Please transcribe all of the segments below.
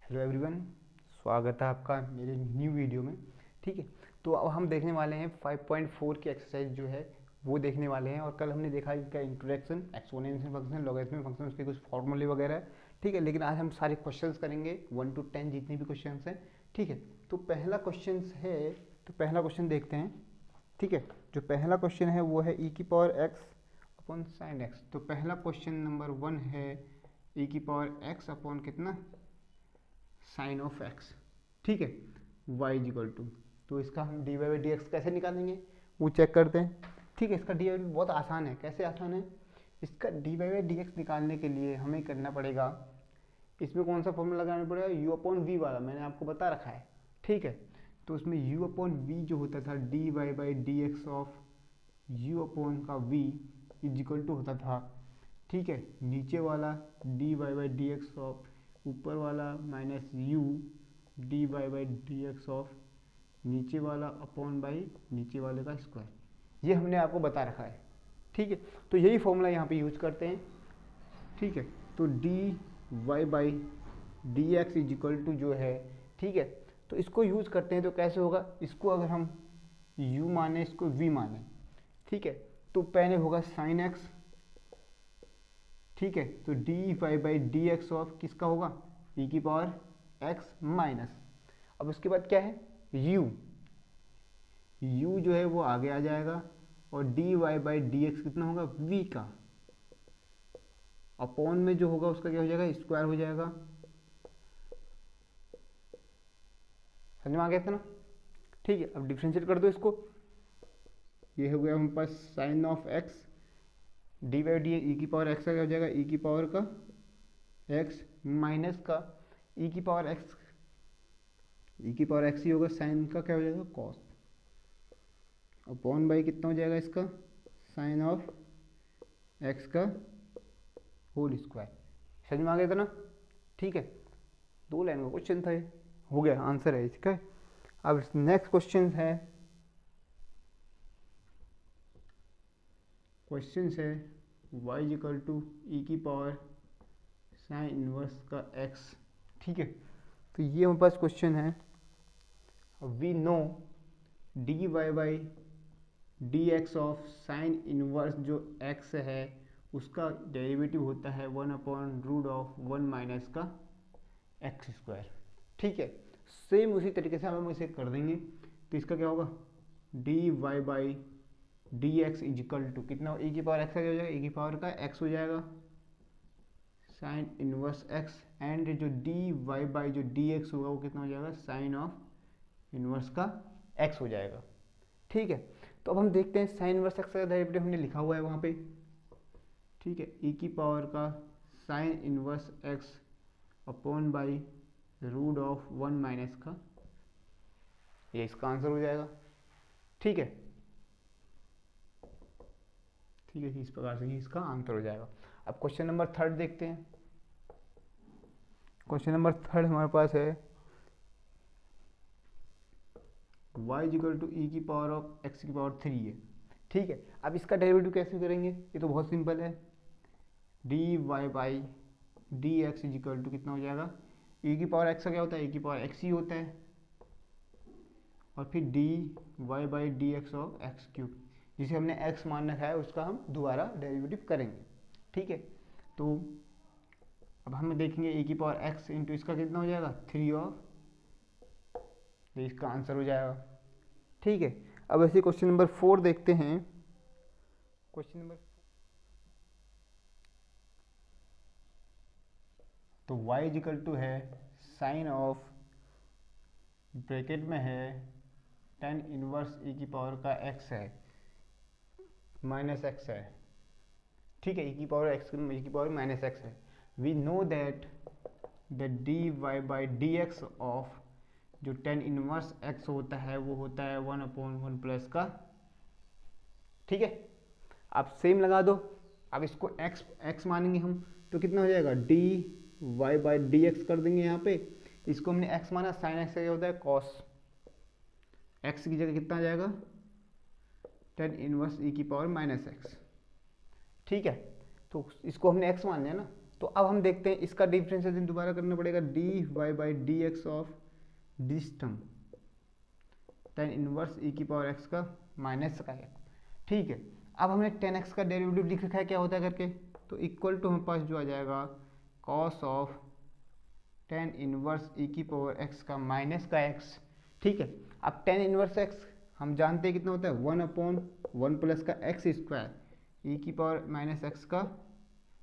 Hello everyone, स्वागत है आपका मेरे न्यू वीडियो में। ठीक है, तो अब हम देखने वाले हैं 5.4 की एक्सरसाइज जो है वो देखने वाले हैं। और कल हमने देखा इनका introduction, exponential function, logarithmic function, उसके कुछ फॉर्मूले वगैरह है। ठीक है, लेकिन आज हम सारे क्वेश्चंस करेंगे 1 to 10 जितने भी क्वेश्चंस हैं। ठीक है, तो पहला क्वेश्चन है, तो पहला क्वेश्चन देखते हैं। ठीक है, जो पहला क्वेश्चन है वो है ई की power x upon sine x. तो पहला क्वेश्चन नंबर 1 है ई की पावर एक्स अपॉन कितना, साइन ऑफ एक्स। ठीक है, वाई इज इक्वल टू, तो इसका हम d y by d x कैसे निकालेंगे वो चेक करते हैं। ठीक है, इसका डी वाई बहुत आसान है। कैसे आसान है? इसका d y by d x निकालने के लिए हमें करना पड़ेगा, इसमें कौन सा फॉर्मूला लगाना पड़ेगा, यू अपॉन वी वाला, मैंने आपको बता रखा है। ठीक है, तो उसमें यू अपॉन वी जो होता था d y by d x of u upon का वी इज इक्वल टू होता था, ठीक है, नीचे वाला d y by d x of ऊपर वाला minus u d y by d x of नीचे वाला अपॉन बाई नीचे वाले का स्क्वायर। ये हमने आपको बता रखा है। ठीक है, तो यही फॉर्मूला यहाँ पे यूज करते हैं। ठीक है, तो d y by d x is equal to जो है, ठीक है, तो इसको यूज करते हैं। तो कैसे होगा, इसको अगर हम u माने, इसको v माने, ठीक है, तो पहले होगा साइन एक्स। ठीक है, तो d y by d x of किसका होगा, e की पावर x माइनस, अब उसके बाद क्या है u, u जो है वो आगे आ जाएगा, और d y by d x कितना होगा v का, अपॉन में जो होगा उसका क्या हो जाएगा, स्क्वायर हो जाएगा। समझ में आ गया था ना? ठीक है, अब डिफ्रेंशिएट कर दो इसको। ये हो गया हमारे पास sine of x d by d e की पावर एक्स का क्या हो जाएगा, ई की पावर का एक्स माइनस का ई की पावर एक्स, ई की पावर एक्स ही होगा, साइन का क्या हो जाएगा कॉस, अपॉन बाई कितना हो जाएगा इसका, साइन ऑफ एक्स का होल स्क्वायर। समझ में आ गया था ना? ठीक है, 2 लाइन का क्वेश्चन था ये, हो गया, आंसर है इसका। अब नेक्स्ट क्वेश्चन है, क्वेश्चन है y इक्वल टू ई की पावर साइन इनवर्स का x। ठीक है, तो ये हमारे पास क्वेश्चन है। We know d y by d x of sine inverse जो x है उसका डेरिवेटिव होता है 1 अपॉन रूट ऑफ 1 माइनस का एक्स स्क्वायर। ठीक है, सेम उसी तरीके से हम इसे कर देंगे। तो इसका क्या होगा, d y by d x is equal to कितना, ई की पावर एक्स का क्या हो जाएगा, ई की पावर का एक्स हो जाएगा साइन इनवर्स एक्स, एंड जो डी वाई बाई जो डी एक्स होगा वो कितना हो जाएगा, साइन ऑफ इनवर्स का एक्स हो जाएगा। ठीक है, तो अब हम देखते हैं साइन इनवर्स एक्स का डेरिवेटिव हमने लिखा हुआ है वहाँ पे। ठीक है, ई की पावर का sine inverse x upon by root of 1 minus का, ये इसका आंसर हो जाएगा। ठीक है, ठीक है, इस प्रकार से ही इसका आंसर हो जाएगा। अब क्वेश्चन नंबर 3 देखते हैं। क्वेश्चन नंबर 3 हमारे पास है y इक्वल टू ई की पावर ऑफ x की पावर 3 है। ठीक है, अब इसका डेरिवेटिव कैसे करेंगे, ये तो बहुत सिंपल है। D y by d x equal to कितना हो जाएगा, ई की पावर x का क्या होता है, ई की पावर x ही होता है, और फिर d y by d x of x cube, जिसे हमने x मान रखा है उसका हम दोबारा डेरिवेटिव करेंगे। ठीक है, तो अब हम देखेंगे e की पावर x इंटू इसका कितना हो जाएगा 3 ऑफ, तो इसका आंसर हो जाएगा। ठीक है, अब ऐसे क्वेश्चन नंबर 4 देखते हैं। क्वेश्चन नंबर, तो y इक्वल टू है साइन ऑफ, ब्रैकेट में है tan इनवर्स e की पावर का x है माइनस एक्स है। ठीक है, e की पावर x, e की पावर माइनस एक्स है। We know that the d y by d x of जो tan इनवर्स x होता है वो होता है 1 अपॉन 1 प्लस का। ठीक है, आप सेम लगा दो। अब इसको x मानेंगे हम, तो कितना हो जाएगा, d y by d x कर देंगे यहाँ पे। इसको हमने x माना, साइन एक्स का क्या होता है कॉस, x की जगह कितना आ जाएगा tan इनवर्स e की पावर माइनस एक्स। ठीक है, तो इसको हमने x मान लिया ना, तो अब हम देखते हैं इसका डिफ्रेंशिएशन दोबारा करना पड़ेगा, dy by d x of this term tan inverse e की पावर x का माइनस का x। ठीक है, अब हमने tan x का डेरिवेटिव लिख रखा है क्या होता है करके, तो इक्वल टू हमारे पास जो आ जाएगा cos of tan inverse e की पावर x का माइनस का x। ठीक है, अब tan इनवर्स x हम जानते हैं कितना होता है, 1/1 प्लस का x स्क्वायर e की पावर माइनस x का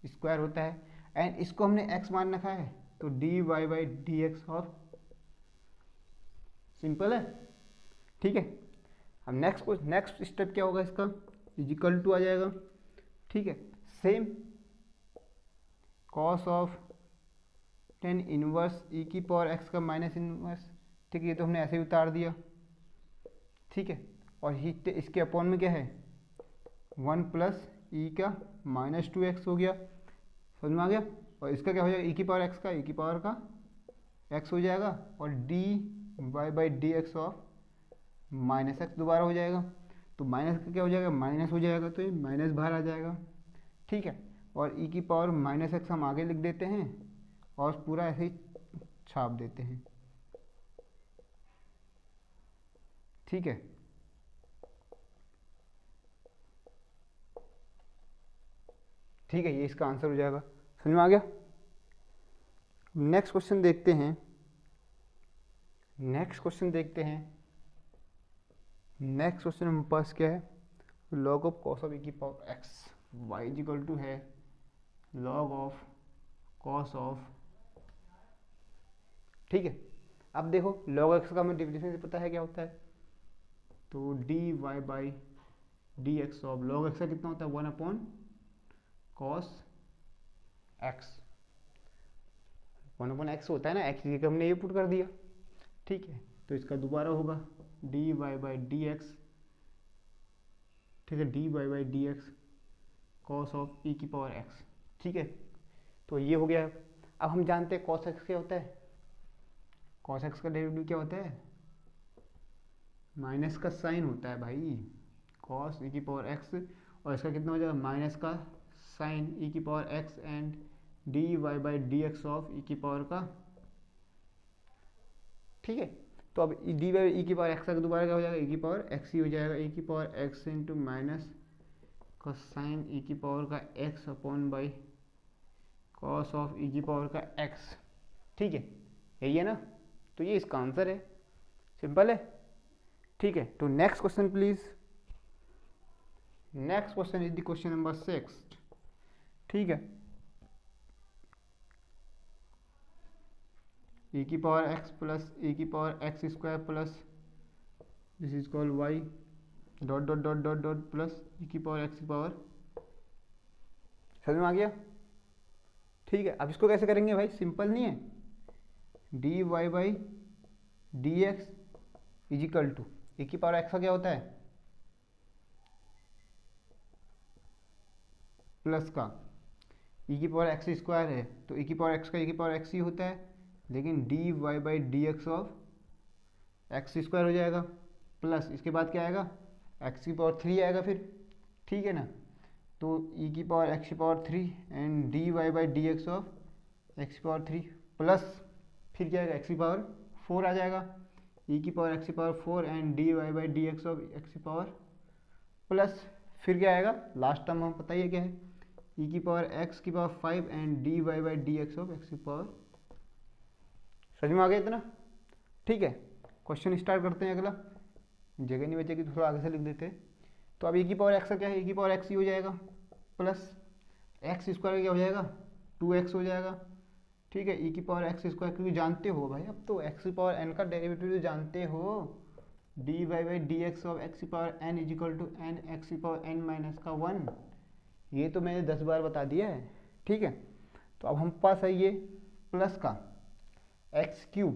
स्क्वायर होता है, एंड इसको हमने x मान रखा है तो dy by d x of, simple है। ठीक है, अब नेक्स्ट स्टेप क्या होगा इसका, इजिकल टू आ जाएगा। ठीक है, same cos of tan inverse e की पावर x का माइनस इनवर्स। ठीक है, ये तो हमने ऐसे ही उतार दिया। ठीक है, और इसके अपॉन में क्या है, 1 प्लस ई का माइनस 2x हो गया, समझ में आ गया। और इसका क्या हो जाएगा, e की पावर x का e की पावर का x हो जाएगा, और dy by d x of minus x दोबारा हो जाएगा, तो माइनस का क्या हो जाएगा, माइनस हो जाएगा, तो ये माइनस बाहर आ जाएगा। ठीक है, और e की पावर माइनस एक्स हम आगे लिख देते हैं और पूरा ऐसे ही छाप देते हैं। ठीक है, ठीक है, ये इसका आंसर हो जाएगा, समझ में आ गया। नेक्स्ट क्वेश्चन देखते हैं। नेक्स्ट क्वेश्चन हमारे पास क्या है, log of cos of e की power x y is equal to है लॉग ऑफ कॉस ऑफ। ठीक है, अब देखो लॉग x का हमें डिफिनेशन से पता है क्या होता है, तो dy by d x of log x का कितना होता है, 1 cos x, 1/x होता है ना, x की हमने ये पुट कर दिया। ठीक है, तो इसका दोबारा होगा dy बाई डी एक्स। ठीक है, dy by d x cos of e की पावर x। ठीक है, तो ये हो गया। अब हम जानते हैं cos x क्या होता है, cos x का डेरिवेटिव क्या होता है, माइनस का साइन होता है भाई, cos e की पावर x, और इसका कितना हो जाएगा, माइनस का साइन e की power x and dy by d x of e की पावर का। ठीक है, तो अब डी बाई ई की पावर एक्स का दोबारा क्या हो जाएगा, e की पावर x ही हो जाएगा, e की पावर x इंटू माइनस का साइन e की पावर का x upon by cos of e की पावर का x। ठीक है, यही है ना, तो ये इसका आंसर है, सिंपल है। ठीक है, तो next question please. Next question is the question number 6। ठीक है, e की पावर x प्लस e की power x square plus this is called y dot dot dot dot dot plus e की पावर x की power. समझ में आ गया। ठीक है, अब इसको कैसे करेंगे भाई, सिंपल नहीं है, dy by d x is equal to e की पावर x का क्या होता है, प्लस का e की पावर x स्क्वायर है, तो e की पावर x का e की पावर x ही होता है, लेकिन dy by d x of x square हो जाएगा, प्लस इसके बाद क्या आएगा, x की पावर 3 आएगा फिर। ठीक है ना, तो e की पावर x की power 3 and dy by d x of x की पावर 3 प्लस फिर क्या आएगा, x की पावर 4 आ जाएगा, e की पावर x की power 4 and dy by d x of x की पावर प्लस फिर क्या आएगा, लास्ट टर्म हमें पता ही है क्या है, e की पावर x की power 5 and dy by d x of x की पावर। समझ में आ गया इतना। ठीक है, क्वेश्चन स्टार्ट करते हैं। अगला जगह नहीं बचेगी, थोड़ा आगे से लिख देते हैं। तो अब e की पावर x का क्या है, e की पावर x ही हो जाएगा, प्लस x स्क्वायर क्या हो जाएगा, 2x हो जाएगा। ठीक है, e की पावर x स्क्वायर, क्योंकि जानते हो भाई अब तो x की पावर n का डेरिवेटिव तो जानते हो, dy by d x of x की power n is equal to n x की पावर n माइनस का 1। ये तो मैंने 10 बार बता दिया है। ठीक है, तो अब हम पास है ये प्लस का एक्स क्यूब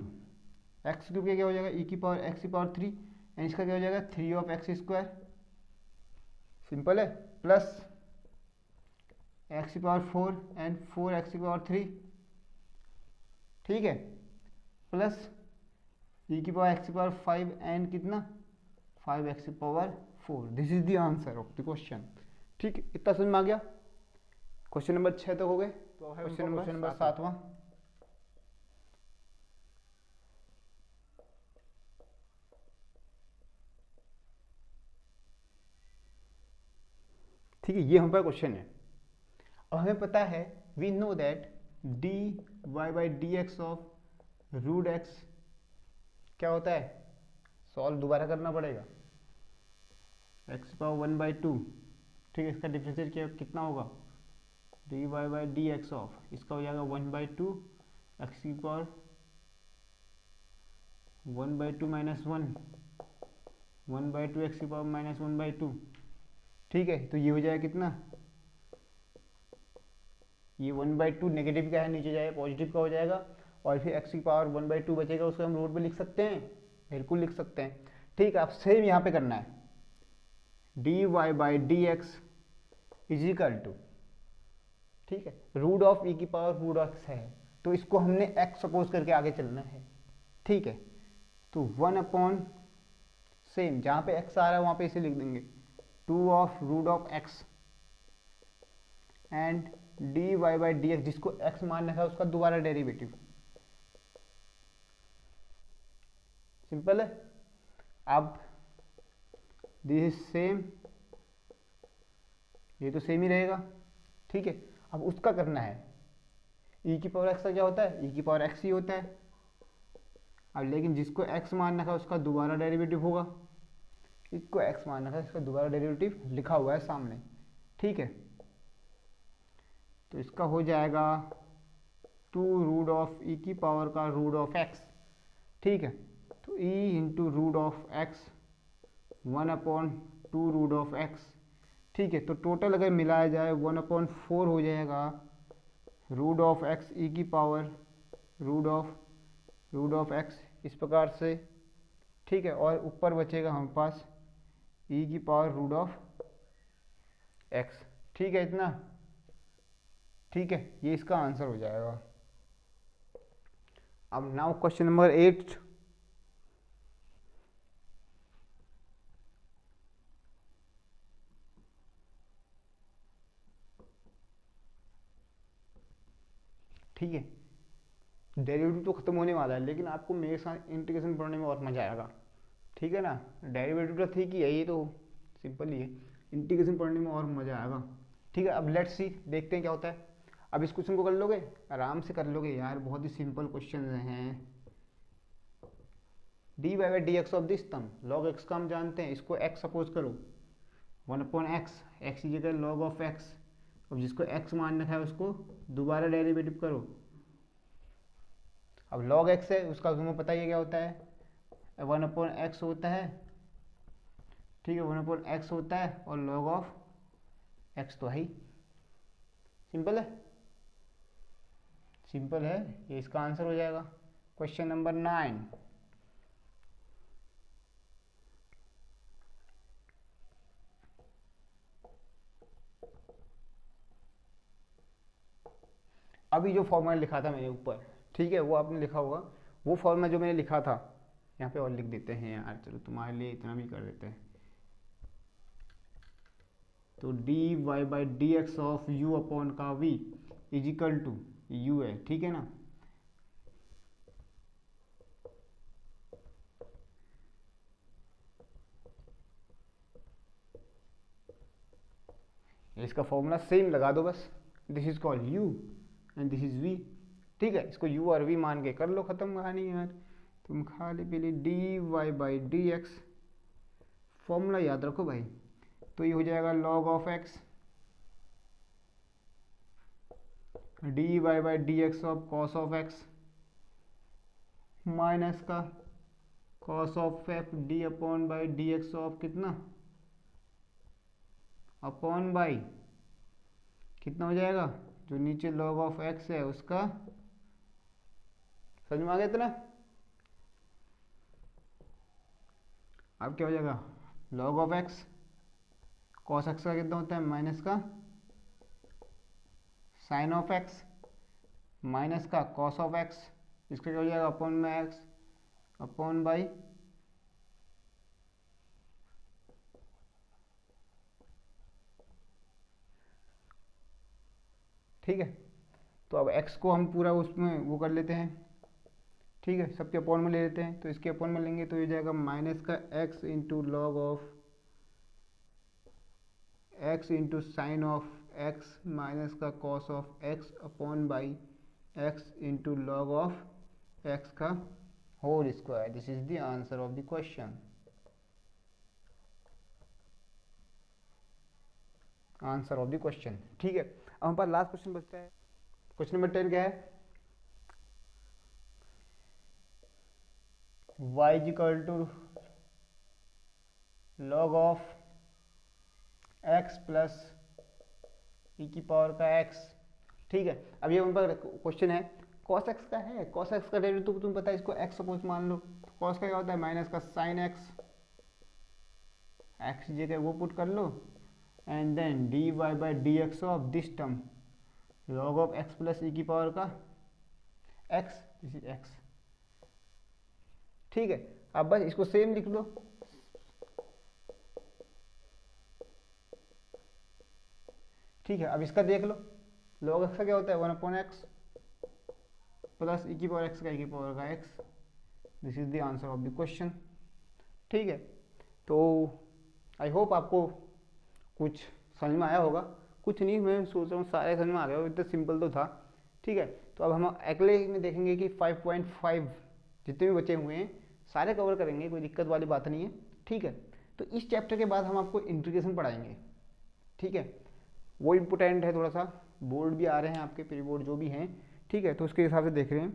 के क्या हो जाएगा, e की पावर x की पावर 3 एंड इसका क्या हो जाएगा, 3 ऑफ x स्क्वायर, सिंपल है, प्लस x की पावर 4 एंड 4x की पावर 3। ठीक है, प्लस e की पावर x की पावर 5 एंड कितना, 5x की power 4। This is the answer of the question. ठीक है, इतना समझ में आ गया। क्वेश्चन नंबर 6 तक हो गए। तो क्वेश्चन नंबर 7वां। ठीक है, ये हमारा क्वेश्चन है। अब हमें पता है, we know that d y by d x of root x क्या होता है, सॉल्व दोबारा करना पड़ेगा, एक्स पावर 1/2। ठीक है, इसका डिफरेंशिएट क्या कितना होगा, d y by d x of, इसका हो जाएगा 1/2 एक्स की पावर 1/2 माइनस 1/2 एक्स की पावर माइनस 1/2। ठीक है, तो ये हो जाएगा कितना, ये 1/2 नेगेटिव का है, नीचे जाएगा पॉजिटिव का हो जाएगा, और फिर एक्स की पावर 1/2 बचेगा, उसको हम रूट पे लिख सकते हैं, बिल्कुल लिख सकते हैं। ठीक है, अब सेम यहाँ पे करना है, d y by d x is equal to, ठीक है, रूट ऑफ ई की पावर रूट ऑफ एक्स है, तो इसको हमने एक्स सपोज करके आगे चलना है। ठीक है, तो 1 अपॉन सेम जहाँ पे एक्स आ रहा है वहाँ पे इसे लिख देंगे 2 of root of x and d y by d x, जिसको एक्स मान रखा है उसका दोबारा डेरिवेटिव। सिंपल है। अब दिस इज सेम, ये तो सेम ही रहेगा। ठीक है, अब उसका करना है, ई की पावर एक्स का क्या होता है, ई की पावर एक्स ही होता है। अब लेकिन जिसको एक्स मान रखा है उसका दोबारा डेरिवेटिव होगा, इसको एक्स मान रखा है इसका दोबारा डेरिवेटिव लिखा हुआ है सामने। ठीक है, तो इसका हो जाएगा 2 रूट ऑफ ई की पावर का रूट ऑफ एक्स। ठीक है, तो e into root of x 1/2 root of x. ठीक है, तो टोटल अगर मिलाया जाए 1/4 हो जाएगा रूट ऑफ एक्स ई की पावर रूट ऑफ एक्स, इस प्रकार से। ठीक है, और ऊपर बचेगा हमारे पास ई की पावर रूट ऑफ एक्स। ठीक है, इतना। ठीक है, ये इसका आंसर हो जाएगा। अब नाउ क्वेश्चन नंबर 8। ठीक है, डेरिवेटिव तो खत्म होने वाला है, लेकिन आपको मेरे साथ इंटीग्रेशन पढ़ने में और मजा आएगा। ठीक है ना, डेरिवेटिव तो ठीक ही है, ये तो सिंपल ही है, इंटीग्रेशन पढ़ने में और मजा आएगा। ठीक है, अब लेट्स सी, देखते हैं क्या होता है। अब इस क्वेश्चन को कर लोगे, आराम से कर लोगे यार, बहुत ही सिंपल क्वेश्चन हैं। D y by d x of this term, log x का हम जानते हैं, इसको एक्स सपोज करो 1/x, एक्स की जगह लॉग ऑफ एक्स। अब जिसको एक्स मान रखा है उसको दोबारा डेरिवेटिव करो। अब लॉग एक्स है, उसका तुम्हें पता ही क्या होता है, 1/x होता है। ठीक है, 1/x होता है, और लॉग ऑफ एक्स तो है ही। सिंपल है, सिंपल है, ये इसका आंसर हो जाएगा। Question number 9। अभी जो फॉर्मूला लिखा था मैंने ऊपर, ठीक है, वो आपने लिखा होगा, वो फॉर्मूला जो मैंने लिखा था, यहाँ पे और लिख देते हैं यार, चलो तुम्हारे लिए इतना भी कर देते हैं। तो d y by d x of u upon का v is equal to u है। ठीक है ना, इसका फॉर्मूला सेम लगा दो बस, this is called you and this is we. ठीक है, इसको यू और वी मान के कर लो, खत्म कहानी यार। तुम खाली पीली d y by d x, formula याद रखो भाई, तो ये हो जाएगा log of x d y by d x of cos of x minus का cos of f d upon by d x of कितना, अपॉन बाई कितना हो जाएगा, जो नीचे लॉग ऑफ एक्स है उसका, समझ में आ गया इतना। अब क्या हो जाएगा, log of x cos x का कितना होता है, माइनस का साइन ऑफ एक्स माइनस का कॉस ऑफ एक्स, इसका क्या हो जाएगा, अपॉन में एक्स अपॉन बाई ठीक है। तो अब x को हम पूरा उसमें वो कर लेते हैं, ठीक है, सबके अपॉन में ले लेते हैं। तो इसके अपॉन में लेंगे तो ये जाएगा माइनस का x into log of x into sine of x minus का cos of x upon by x into log of x का whole square. This is the answer of the question. Answer of the question, ठीक है। अब हमारे पास last question बचता है। Question number 10 क्या है? y is equal to log of x plus e की पावर का x, ठीक है। अब ये उन पर क्वेश्चन है cos x का है। cos x का डेरिवेटिव तो तुम पता है, इसको x सपोज मान लो। cos का क्या होता है? माइनस का साइन x, x जगह वो पुट कर लो, and then dy by d x of this term log of x plus e की पावर का x, दिस इज x, ठीक है। अब बस इसको सेम लिख लो, ठीक है। अब इसका देख लो, log x का क्या होता है? 1/x प्लस ई की पावर x का ई की पावर का x। This is the answer of the question, ठीक है। तो आई होप आपको कुछ समझ में आया होगा। कुछ नहीं, मैं सोच रहा हूँ सारे समझ में आ गया हो, इतना सिंपल तो था, ठीक है। तो अब हम अगले में देखेंगे कि 5.5 जितने भी बचे हुए हैं सारे कवर करेंगे, कोई दिक्कत वाली बात नहीं है, ठीक है। तो इस चैप्टर के बाद हम आपको इंटीग्रेशन पढ़ाएंगे, ठीक है। वो इम्पोर्टेंट है थोड़ा सा, बोर्ड भी आ रहे हैं आपके, प्री बोर्ड जो भी हैं, ठीक है। तो उसके हिसाब से देख रहे हैं।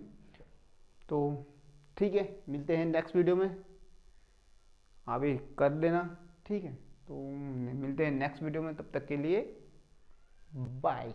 तो ठीक है, मिलते हैं नेक्स्ट वीडियो में, अभी कर देना, ठीक है। तो मिलते हैं नेक्स्ट वीडियो में, तब तक के लिए बाय।